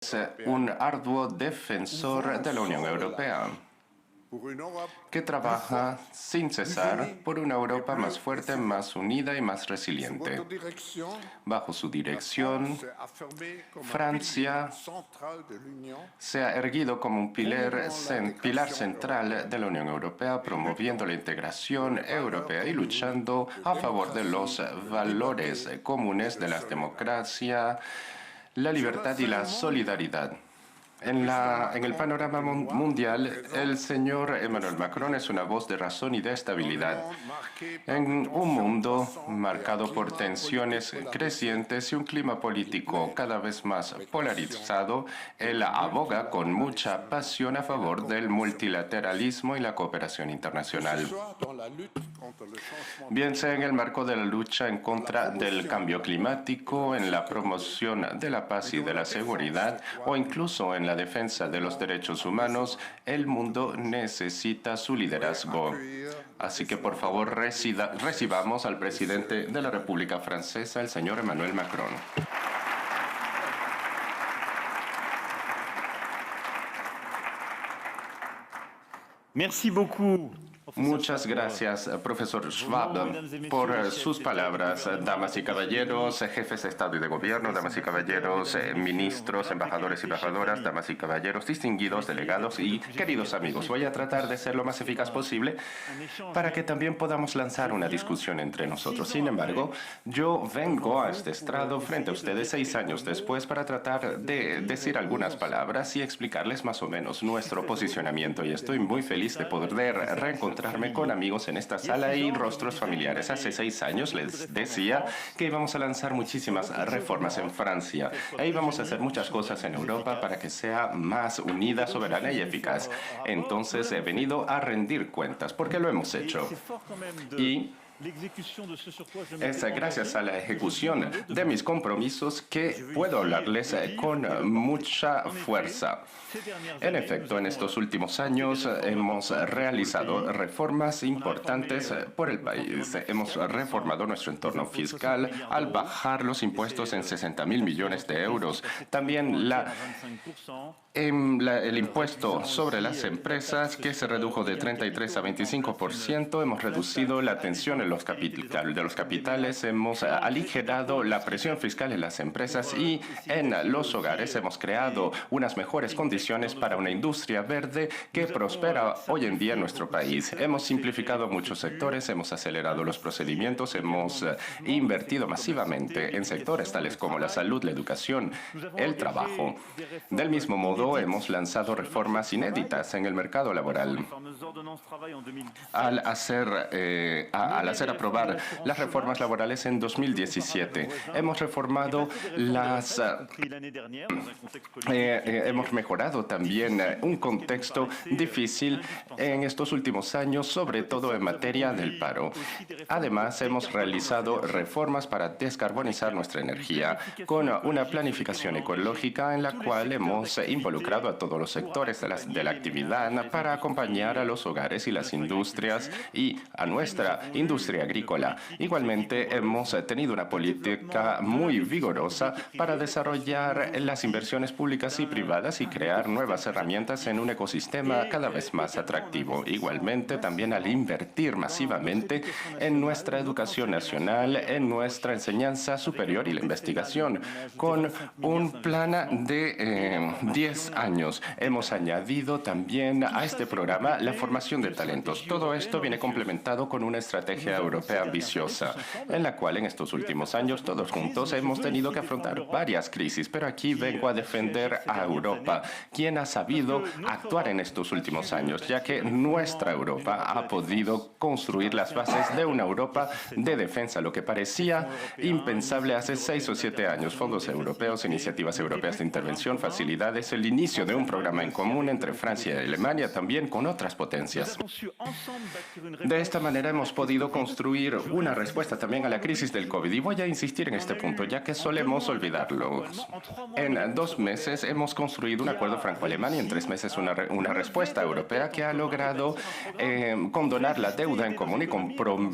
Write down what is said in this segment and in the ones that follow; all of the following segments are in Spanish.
es un arduo defensor de la Unión Europea, que trabaja sin cesar por una Europa más fuerte, más unida y más resiliente. Bajo su dirección, Francia se ha erguido como un pilar central de la Unión Europea, promoviendo la integración europea y luchando a favor de los valores comunes de la democracia, la libertad y la solidaridad. En el panorama mundial, el señor Emmanuel Macron es una voz de razón y de estabilidad. En un mundo marcado por tensiones crecientes y un clima político cada vez más polarizado, él aboga con mucha pasión a favor del multilateralismo y la cooperación internacional. Bien sea en el marco de la lucha en contra del cambio climático, en la promoción de la paz y de la seguridad, o incluso en la defensa de los derechos humanos, el mundo necesita su liderazgo. Así que, por favor, recibamos al presidente de la República Francesa, el señor Emmanuel Macron. Merci beaucoup. Muchas gracias, profesor Schwab, por sus palabras. Damas y caballeros, jefes de Estado y de Gobierno, damas y caballeros, ministros, embajadores y embajadoras, damas y caballeros, distinguidos delegados y queridos amigos. Voy a tratar de ser lo más eficaz posible para que también podamos lanzar una discusión entre nosotros. Sin embargo, yo vengo a este estrado frente a ustedes 6 años después para tratar de decir algunas palabras y explicarles más o menos nuestro posicionamiento. Y estoy muy feliz de poder reencontrarme con amigos en esta sala y rostros familiares. Hace 6 años les decía que íbamos a lanzar muchísimas reformas en Francia e íbamos a hacer muchas cosas en Europa para que sea más unida, soberana y eficaz. Entonces he venido a rendir cuentas porque lo hemos hecho. Y es gracias a la ejecución de mis compromisos que puedo hablarles con mucha fuerza. En efecto, en estos últimos años hemos realizado reformas importantes por el país. Hemos reformado nuestro entorno fiscal al bajar los impuestos en 60.000 millones de euros. También el impuesto sobre las empresas, que se redujo de 33 a 25%. Hemos reducido la tensión en los capitales, hemos aligerado la presión fiscal en las empresas y en los hogares hemos creado unas mejores condiciones para una industria verde que prospera hoy en día en nuestro país. Hemos simplificado muchos sectores, hemos acelerado los procedimientos, hemos invertido masivamente en sectores tales como la salud, la educación, el trabajo. Del mismo modo, hemos lanzado reformas inéditas en el mercado laboral. Al hacer aprobar las reformas laborales en 2017, hemos reformado hemos mejorado también un contexto difícil en estos últimos años, sobre todo en materia del paro. Además, hemos realizado reformas para descarbonizar nuestra energía con una planificación ecológica en la cual hemos involucrado a todos los sectores de la actividad para acompañar a los hogares y las industrias y a nuestra industria agrícola. Igualmente, hemos tenido una política muy vigorosa para desarrollar las inversiones públicas y privadas y crear nuevas herramientas en un ecosistema cada vez más atractivo. Igualmente, también al invertir masivamente en nuestra educación nacional, en nuestra enseñanza superior y la investigación, con un plan de 10 años. Hemos añadido también a este programa la formación de talentos. Todo esto viene complementado con una estrategia europea ambiciosa, en la cual en estos últimos años todos juntos hemos tenido que afrontar varias crisis, pero aquí vengo a defender a Europa, quien ha sabido actuar en estos últimos años, ya que nuestra Europa ha podido construir las bases de una Europa de defensa, lo que parecía impensable hace 6 o 7 años. Fondos europeos, iniciativas europeas de intervención, facilidades, el inicio de un programa en común entre Francia y Alemania, también con otras potencias. De esta manera hemos podido construir una respuesta también a la crisis del COVID. Y voy a insistir en este punto, ya que solemos olvidarlo. En 2 meses hemos construido un acuerdo franco-alemán y en 3 meses una respuesta europea que ha logrado condonar la deuda en común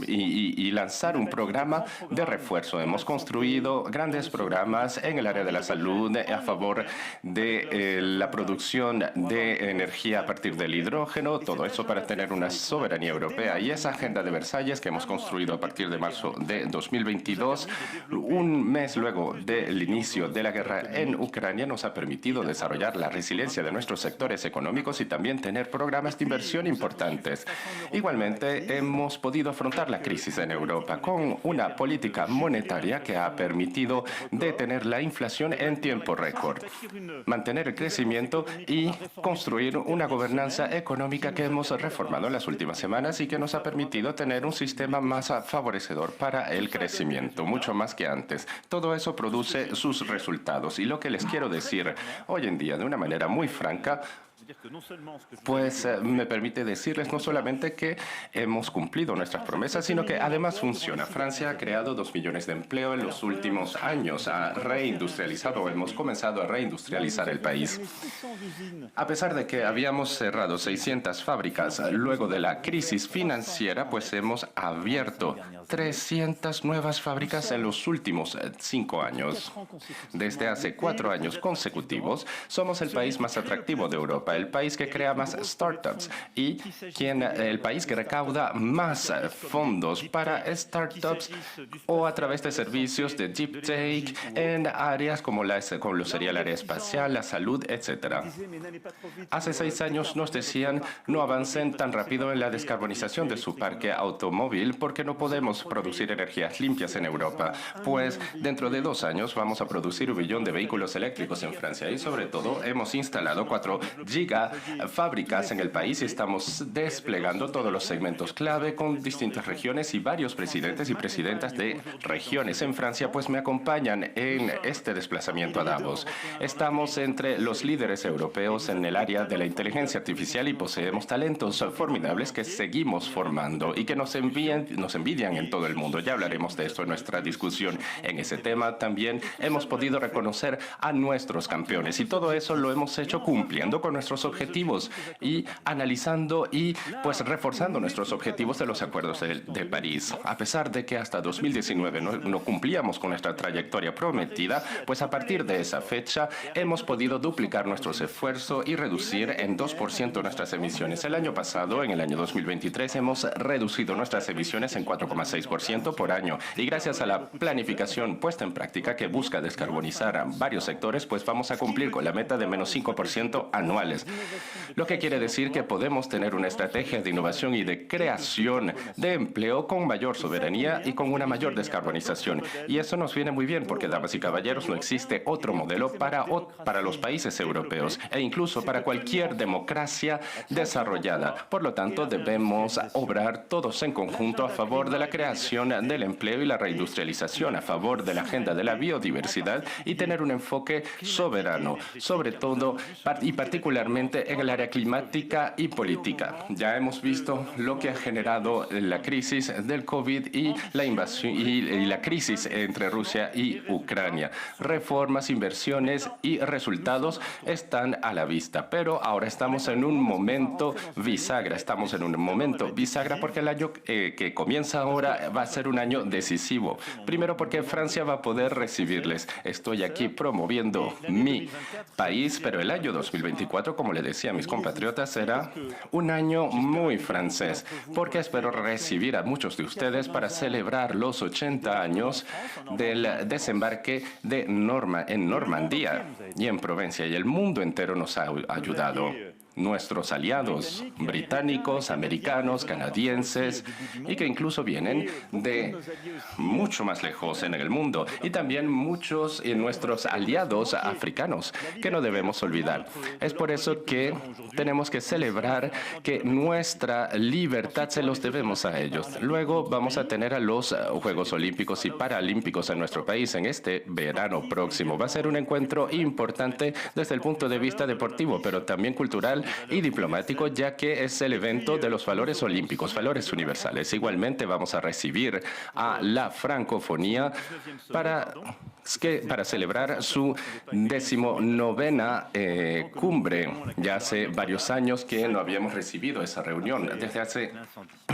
y lanzar un programa de refuerzo. Hemos construido grandes programas en el área de la salud a favor de la producción de energía a partir del hidrógeno, todo eso para tener una soberanía europea. Y esa agenda de Versalles que hemos construido a partir de marzo de 2022, un mes luego del inicio de la guerra en Ucrania, nos ha permitido desarrollar la resiliencia de nuestros sectores económicos y también tener programas de inversión importantes. Igualmente, hemos podido afrontar la crisis en Europa con una política monetaria que ha permitido detener la inflación en tiempo récord, mantener el crecimiento y construir una gobernanza económica que hemos reformado en las últimas semanas y que nos ha permitido tener un sistema más favorecedor para el crecimiento, mucho más que antes. Todo eso produce sus resultados. Y lo que les quiero decir hoy en día, de una manera muy franca, pues me permite decirles no solamente que hemos cumplido nuestras promesas, sino que además funciona. Francia ha creado 2 millones de empleo en los últimos años, ha reindustrializado, hemos comenzado a reindustrializar el país. A pesar de que habíamos cerrado 600 fábricas luego de la crisis financiera, pues hemos abierto 300 nuevas fábricas en los últimos 5 años. Desde hace 4 años consecutivos, somos el país más atractivo de Europa, el país que crea más startups y el país que recauda más fondos para startups o a través de servicios de deep tech en áreas como lo sería el área espacial, la salud, etc. Hace 6 años nos decían no avancen tan rápido en la descarbonización de su parque automóvil porque no podemos producir energías limpias en Europa. Pues dentro de 2 años vamos a producir 1 billón de vehículos eléctricos en Francia y sobre todo hemos instalado 4 gigafábricas en el país y estamos desplegando todos los segmentos clave con distintas regiones y varios presidentes y presidentas de regiones en Francia pues me acompañan en este desplazamiento a Davos. Estamos entre los líderes europeos en el área de la inteligencia artificial y poseemos talentos formidables que seguimos formando y que nos envidian en todo el mundo. Ya hablaremos de esto en nuestra discusión. En ese tema también hemos podido reconocer a nuestros campeones y todo eso lo hemos hecho cumpliendo con nuestros objetivos y analizando y pues reforzando nuestros objetivos de los acuerdos de París. A pesar de que hasta 2019 no cumplíamos con nuestra trayectoria prometida, pues a partir de esa fecha hemos podido duplicar nuestros esfuerzos y reducir en 2% nuestras emisiones. El año pasado, en el año 2023, hemos reducido nuestras emisiones en 4,6% por año y gracias a la planificación puesta en práctica que busca descarbonizar a varios sectores, pues vamos a cumplir con la meta de menos 5% anuales. Lo que quiere decir que podemos tener una estrategia de innovación y de creación de empleo con mayor soberanía y con una mayor descarbonización. Y eso nos viene muy bien porque, damas y caballeros, no existe otro modelo para los países europeos e incluso para cualquier democracia desarrollada. Por lo tanto, debemos obrar todos en conjunto a favor de la creación del empleo y la reindustrialización, a favor de la agenda de la biodiversidad y tener un enfoque soberano, sobre todo y particularmente en el área climática y política. Ya hemos visto lo que ha generado la crisis del COVID y la invasión y la crisis entre Rusia y Ucrania. Reformas, inversiones y resultados están a la vista, pero ahora estamos en un momento bisagra. Estamos en un momento bisagra porque el año que comienza ahora va a ser un año decisivo. Primero porque Francia va a poder recibirles. Estoy aquí promoviendo mi país, pero el año 2024, como le decía a mis compatriotas, será un año muy francés, porque espero recibir a muchos de ustedes para celebrar los 80 años del desembarque en Normandía y en Provencia, y el mundo entero nos ha ayudado. Nuestros aliados británicos, americanos, canadienses y que incluso vienen de mucho más lejos en el mundo y también muchos de nuestros aliados africanos que no debemos olvidar. Es por eso que tenemos que celebrar que nuestra libertad se los debemos a ellos. Luego vamos a tener a los Juegos Olímpicos y Paralímpicos en nuestro país en este verano próximo. Va a ser un encuentro importante desde el punto de vista deportivo, pero también cultural y diplomático, ya que es el evento de los valores olímpicos, valores universales. Igualmente vamos a recibir a la francofonía para celebrar su 19ª cumbre. Ya hace varios años que no habíamos recibido esa reunión, desde hace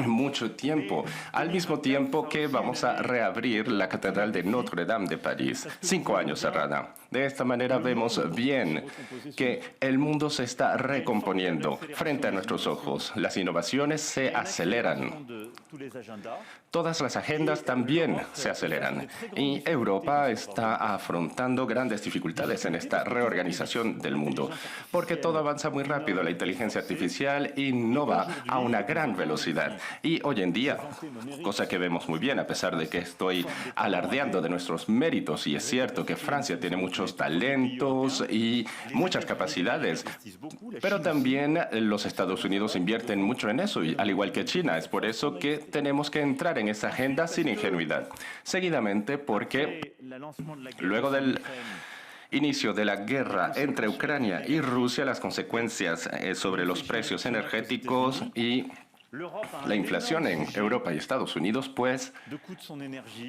mucho tiempo, al mismo tiempo que vamos a reabrir la Catedral de Notre Dame de París, 5 años cerrada. De esta manera vemos bien que el mundo se está recomponiendo frente a nuestros ojos. Las innovaciones se aceleran. Todas las agendas también se aceleran. Y Europa está afrontando grandes dificultades en esta reorganización del mundo, porque todo avanza muy rápido. La inteligencia artificial innova a una gran velocidad. Y hoy en día, cosa que vemos muy bien, a pesar de que estoy alardeando de nuestros méritos, y es cierto que Francia tiene muchos talentos y muchas capacidades, pero también los Estados Unidos invierten mucho en eso, al igual que China. Es por eso que tenemos que entrar en esa agenda sin ingenuidad. Seguidamente, porque luego del inicio de la guerra entre Ucrania y Rusia, las consecuencias sobre los precios energéticos y la inflación en Europa y Estados Unidos, pues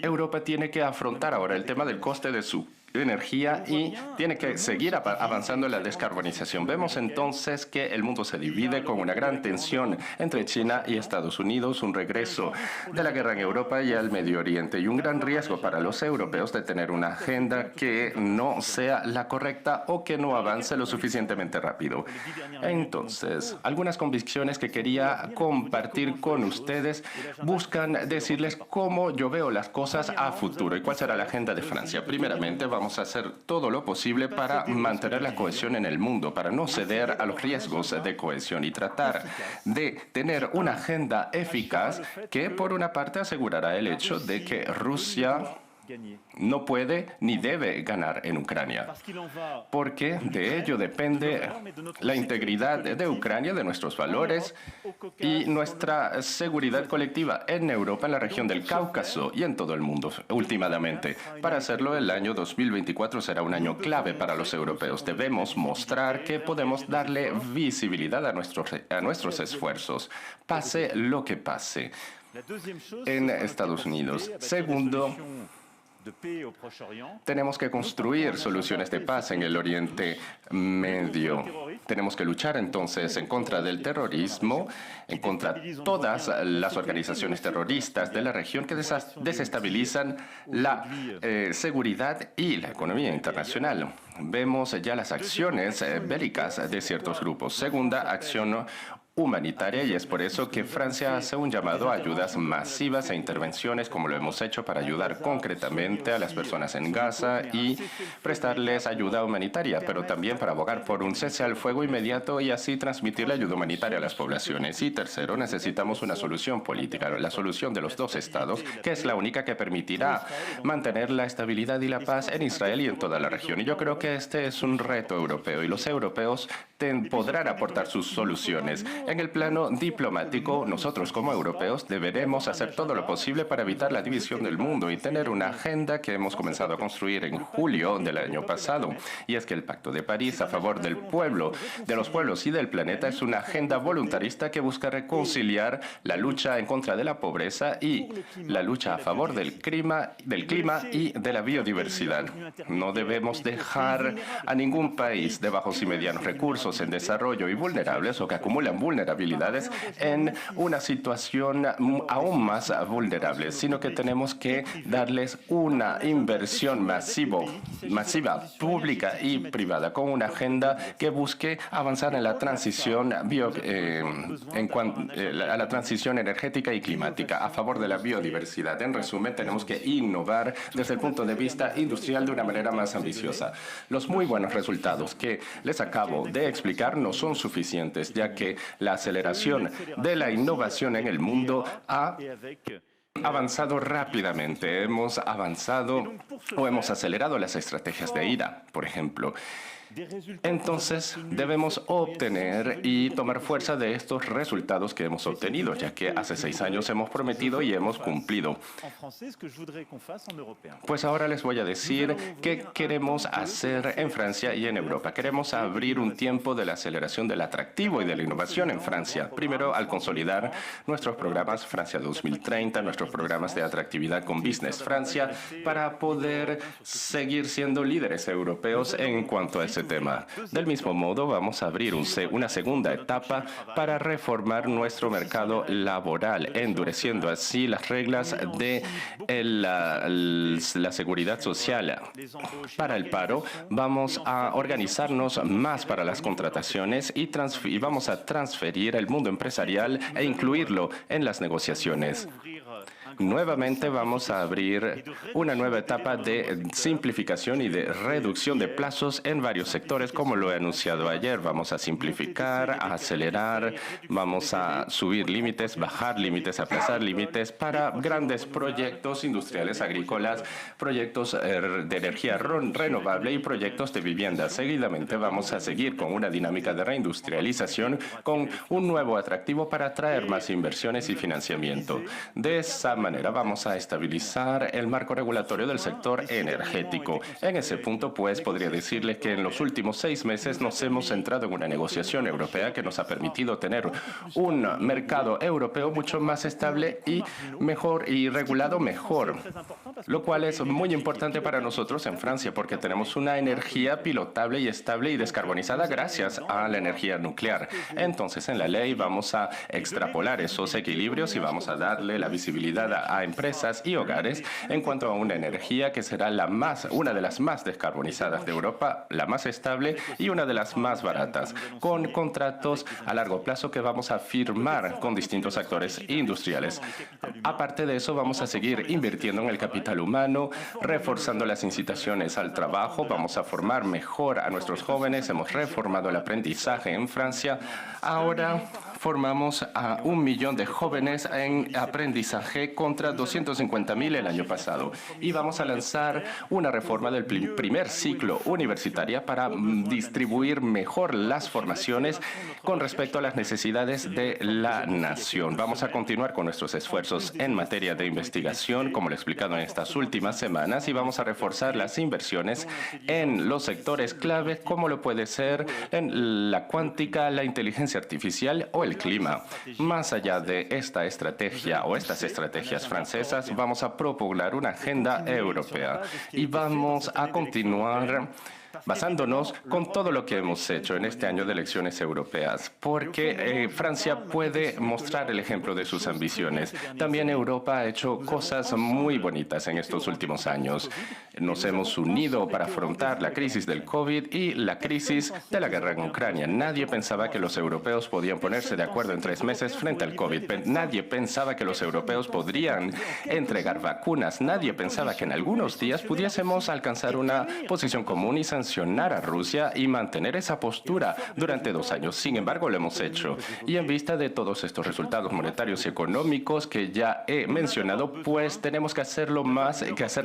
Europa tiene que afrontar ahora el tema del coste de su energía y tiene que seguir avanzando en la descarbonización. Vemos entonces que el mundo se divide con una gran tensión entre China y Estados Unidos, un regreso de la guerra en Europa y al Medio Oriente y un gran riesgo para los europeos de tener una agenda que no sea la correcta o que no avance lo suficientemente rápido. Entonces, algunas convicciones que quería compartir con ustedes buscan decirles cómo yo veo las cosas a futuro y cuál será la agenda de Francia. Primeramente, vamos a hacer todo lo posible para mantener la cohesión en el mundo, para no ceder a los riesgos de cohesión y tratar de tener una agenda eficaz que, por una parte, asegurará el hecho de que Rusia no puede ni debe ganar en Ucrania, porque de ello depende la integridad de Ucrania, de nuestros valores y nuestra seguridad colectiva en Europa, en la región del Cáucaso y en todo el mundo últimamente. Para hacerlo, el año 2024 será un año clave para los europeos. Debemos mostrar que podemos darle visibilidad a nuestros esfuerzos, pase lo que pase en Estados Unidos. Segundo, tenemos que construir soluciones de paz en el Oriente Medio. Tenemos que luchar entonces en contra del terrorismo, en contra de todas las organizaciones terroristas de la región que desestabilizan la seguridad y la economía internacional. Vemos ya las acciones bélicas de ciertos grupos. Segunda, acción humanitaria, y es por eso que Francia hace un llamado a ayudas masivas e intervenciones, como lo hemos hecho para ayudar concretamente a las personas en Gaza y prestarles ayuda humanitaria, pero también para abogar por un cese al fuego inmediato y así transmitir la ayuda humanitaria a las poblaciones. Y tercero, necesitamos una solución política, la solución de los dos estados, que es la única que permitirá mantener la estabilidad y la paz en Israel y en toda la región. Y yo creo que este es un reto europeo y los europeos podrán aportar sus soluciones. En el plano diplomático, nosotros como europeos deberemos hacer todo lo posible para evitar la división del mundo y tener una agenda que hemos comenzado a construir en julio del año pasado. Y es que el Pacto de París a favor del pueblo, de los pueblos y del planeta es una agenda voluntarista que busca reconciliar la lucha en contra de la pobreza y la lucha a favor del clima y de la biodiversidad. No debemos dejar a ningún país de bajos y medianos recursos en desarrollo y vulnerables o que acumulan vulnerabilidades en una situación aún más vulnerable, sino que tenemos que darles una inversión masiva, pública y privada, con una agenda que busque avanzar en la transición a la transición energética y climática a favor de la biodiversidad. En resumen, tenemos que innovar desde el punto de vista industrial de una manera más ambiciosa. Los muy buenos resultados que les acabo de explicar no son suficientes, ya que la aceleración de la innovación en el mundo ha avanzado rápidamente. Hemos avanzado o hemos acelerado las estrategias de IRA, por ejemplo. Entonces, debemos obtener y tomar fuerza de estos resultados que hemos obtenido, ya que hace 6 años hemos prometido y hemos cumplido. Pues ahora les voy a decir qué queremos hacer en Francia y en Europa. Queremos abrir un tiempo de la aceleración del atractivo y de la innovación en Francia. Primero, al consolidar nuestros programas Francia 2030, nuestros programas de atractividad con Business Francia, para poder seguir siendo líderes europeos en cuanto a ese tema. Del mismo modo, vamos a abrir una segunda etapa para reformar nuestro mercado laboral, endureciendo así las reglas de la seguridad social. Para el paro, vamos a organizarnos más para las contrataciones y vamos a transferir el mundo empresarial e incluirlo en las negociaciones. Nuevamente vamos a abrir una nueva etapa de simplificación y de reducción de plazos en varios sectores, como lo he anunciado ayer. Vamos a simplificar, a acelerar, vamos a subir límites, bajar límites, aplazar límites para grandes proyectos industriales, agrícolas, proyectos de energía renovable y proyectos de vivienda. Seguidamente vamos a seguir con una dinámica de reindustrialización con un nuevo atractivo para atraer más inversiones y financiamiento. De esa manera vamos a estabilizar el marco regulatorio del sector energético. En ese punto, pues, podría decirle que en los últimos 6 meses nos hemos centrado en una negociación europea que nos ha permitido tener un mercado europeo mucho más estable y mejor y regulado mejor, lo cual es muy importante para nosotros en Francia porque tenemos una energía pilotable y estable y descarbonizada gracias a la energía nuclear. Entonces, en la ley vamos a extrapolar esos equilibrios y vamos a darle la visibilidad a empresas y hogares en cuanto a una energía que será una de las más descarbonizadas de Europa, la más estable y una de las más baratas, con contratos a largo plazo que vamos a firmar con distintos actores industriales. Aparte de eso, vamos a seguir invirtiendo en el capital humano, reforzando las incitaciones al trabajo, vamos a formar mejor a nuestros jóvenes, hemos reformado el aprendizaje en Francia. Ahora formamos a 1 millón de jóvenes en aprendizaje contra 250.000 el año pasado. Y vamos a lanzar una reforma del primer ciclo universitaria para distribuir mejor las formaciones con respecto a las necesidades de la nación. Vamos a continuar con nuestros esfuerzos en materia de investigación, como lo he explicado en estas últimas semanas, y vamos a reforzar las inversiones en los sectores clave, como lo puede ser en la cuántica, la inteligencia artificial o el clima. Más allá de esta estrategia o estas estrategias francesas, vamos a propugnar una agenda europea y vamos a continuar basándonos con todo lo que hemos hecho en este año de elecciones europeas, porque Francia puede mostrar el ejemplo de sus ambiciones. También Europa ha hecho cosas muy bonitas en estos últimos años. Nos hemos unido para afrontar la crisis del COVID y la crisis de la guerra en Ucrania. Nadie pensaba que los europeos podían ponerse de acuerdo en 3 meses frente al COVID. Nadie pensaba que los europeos podrían entregar vacunas. Nadie pensaba que en algunos días pudiésemos alcanzar una posición común y sancionar a Rusia y mantener esa postura durante 2 años. Sin embargo, lo hemos hecho. Y en vista de todos estos resultados monetarios y económicos que ya he mencionado, pues tenemos que hacer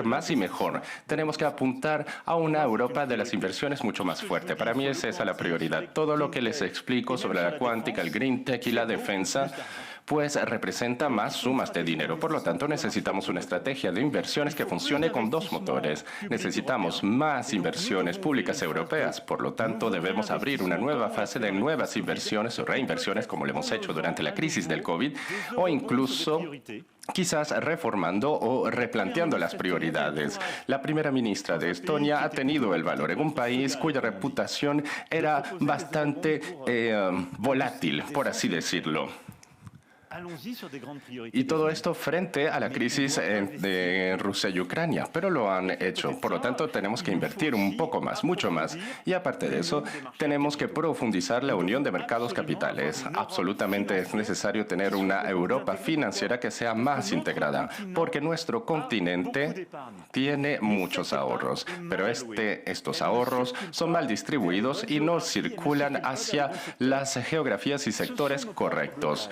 más y mejor. Tenemos que apuntar a una Europa de las inversiones mucho más fuerte. Para mí es esa la prioridad. Todo lo que les explico sobre la cuántica, el green tech y la defensa, pues representa más sumas de dinero. Por lo tanto, necesitamos una estrategia de inversiones que funcione con 2 motores. Necesitamos más inversiones públicas europeas. Por lo tanto, debemos abrir una nueva fase de nuevas inversiones o reinversiones, como lo hemos hecho durante la crisis del COVID, o incluso quizás reformando o replanteando las prioridades. La primera ministra de Estonia ha tenido el valor en un país cuya reputación era bastante volátil, por así decirlo. Y todo esto frente a la crisis de Rusia y Ucrania, pero lo han hecho. Por lo tanto, tenemos que invertir un poco más, mucho más. Y aparte de eso, tenemos que profundizar la unión de mercados capitales. Absolutamente es necesario tener una Europa financiera que sea más integrada, porque nuestro continente tiene muchos ahorros, pero estos ahorros son mal distribuidos y no circulan hacia las geografías y sectores correctos.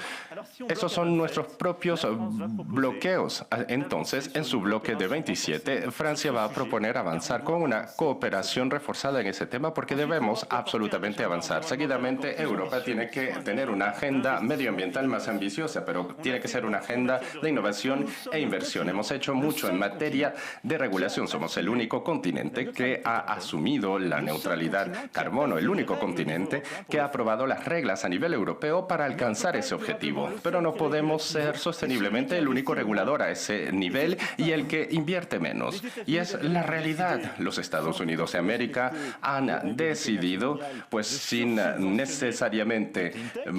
Esos son nuestros propios bloqueos. Entonces, en su bloque de 27, Francia va a proponer avanzar con una cooperación reforzada en ese tema porque debemos absolutamente avanzar. Seguidamente, Europa tiene que tener una agenda medioambiental más ambiciosa, pero tiene que ser una agenda de innovación e inversión. Hemos hecho mucho en materia de regulación. Somos el único continente que ha asumido la neutralidad carbono, el único continente que ha aprobado las reglas a nivel europeo para alcanzar ese objetivo. Pero no podemos ser sosteniblemente el único regulador a ese nivel y el que invierte menos. Y es la realidad. Los Estados Unidos de América han decidido, pues sin necesariamente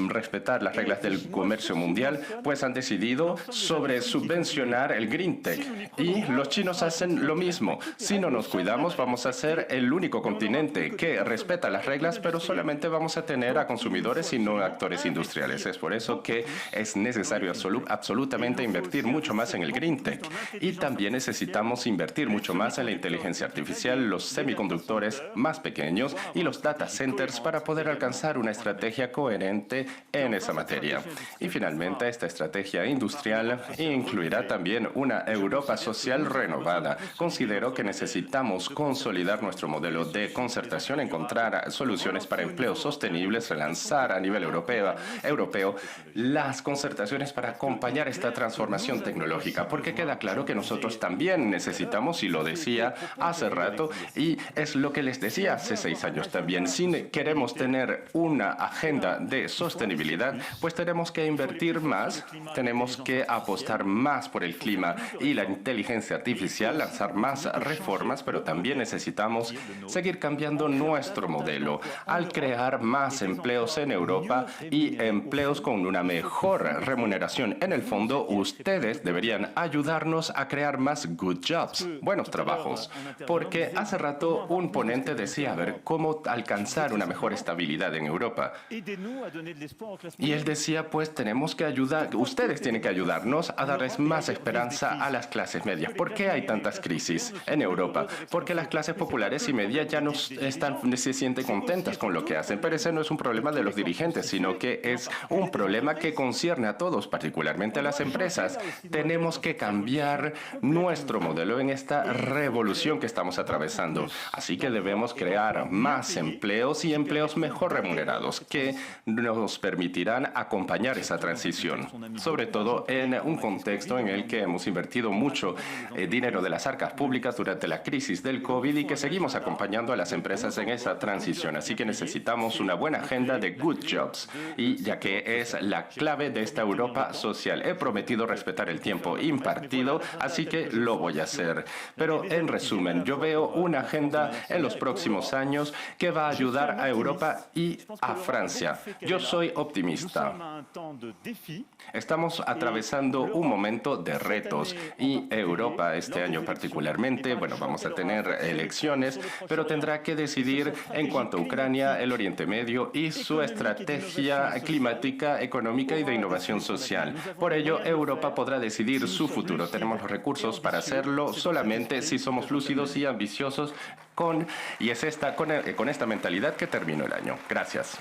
respetar las reglas del comercio mundial, pues han decidido sobre subvencionar el Green Tech. Y los chinos hacen lo mismo. Si no nos cuidamos, vamos a ser el único continente que respeta las reglas, pero solamente vamos a tener a consumidores y no a actores industriales. Es por eso que es necesario absolutamente invertir mucho más en el Green Tech. Y también necesitamos invertir mucho más en la inteligencia artificial, los semiconductores más pequeños y los data centers para poder alcanzar una estrategia coherente en esa materia. Y finalmente, esta estrategia industrial incluirá también una Europa social renovada. Considero que necesitamos consolidar nuestro modelo de concertación, encontrar soluciones para empleos sostenibles, relanzar a nivel europeo las concertaciones para acompañar esta transformación tecnológica, porque queda claro que nosotros también necesitamos, y lo decía hace rato, y es lo que les decía hace 6 años también, si queremos tener una agenda de sostenibilidad, pues tenemos que invertir más, tenemos que apostar más por el clima y la inteligencia artificial, lanzar más reformas, pero también necesitamos seguir cambiando nuestro modelo al crear más empleos en Europa y empleos con una mejor remuneración. En el fondo, ustedes deberían ayudarnos a crear más good jobs, buenos trabajos, porque hace rato un ponente decía, a ver, cómo alcanzar una mejor estabilidad en Europa. Y él decía, pues tenemos que ayudar, ustedes tienen que ayudarnos a darles más esperanza a las clases medias. ¿Por qué hay tantas crisis en Europa? Porque las clases populares y medias ya no se sienten contentas con lo que hacen, pero ese no es un problema de los dirigentes, sino que es un problema que concierne a todos, particularmente a las empresas. Tenemos que cambiar nuestro modelo en esta revolución que estamos atravesando. Así que debemos crear más empleos y empleos mejor remunerados que nos permitirán acompañar esa transición, sobre todo en un contexto en el que hemos invertido mucho dinero de las arcas públicas durante la crisis del COVID y que seguimos acompañando a las empresas en esa transición. Así que necesitamos una buena agenda de good jobs, y ya que es la clave de esta Europa social. He prometido respetar el tiempo impartido, así que lo voy a hacer. Pero en resumen, yo veo una agenda en los próximos años que va a ayudar a Europa y a Francia. Yo soy optimista. Estamos atravesando un momento de retos y Europa este año particularmente, bueno, vamos a tener elecciones, pero tendrá que decidir en cuanto a Ucrania, el Oriente Medio y su estrategia climática, económica y de innovación social. Por ello, Europa podrá decidir su futuro. Tenemos los recursos para hacerlo solamente si somos lúcidos y ambiciosos con esta mentalidad que terminó el año. Gracias.